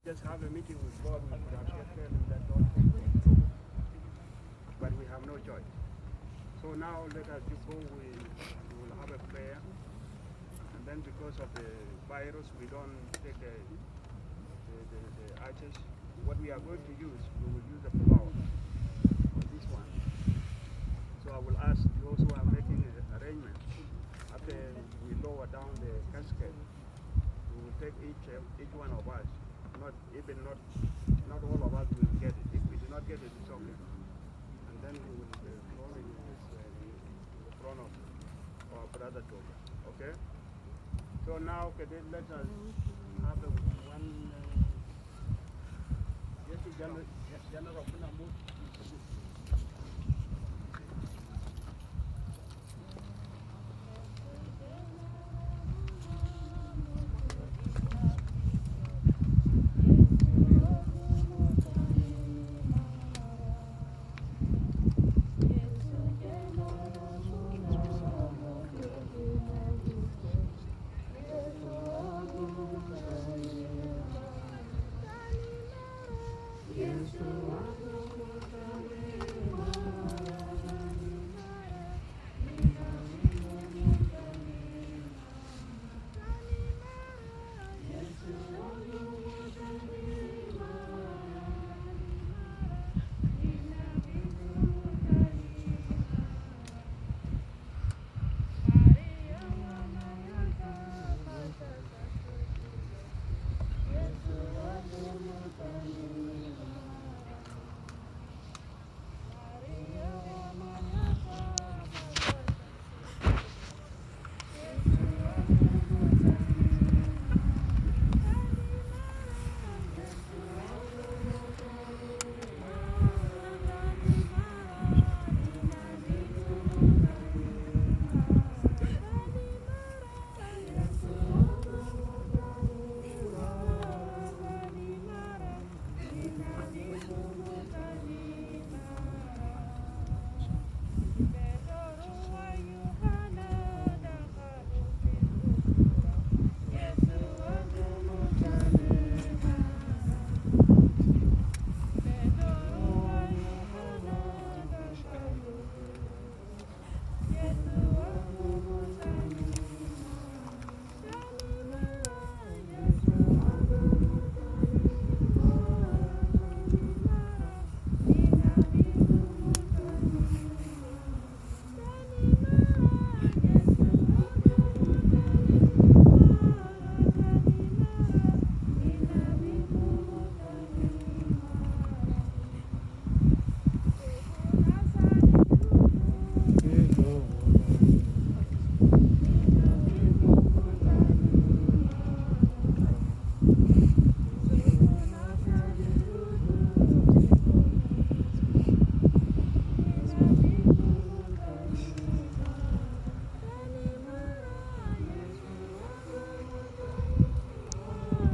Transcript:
Just have a meeting with God, we could have just tell him that don't take control. But we have no choice. So now let us just go, we will have a prayer. And then because of the virus, we don't take the ashes. What we are going to use, we will use the flour for this one. So I will ask those who are making arrangements, after we lower down the casket, we will take each one of us, not all of us will get it. If we do not get it, it's okay. And then we will throw it in the front of our brother Toga. Okay? So now, okay, let us have one just a general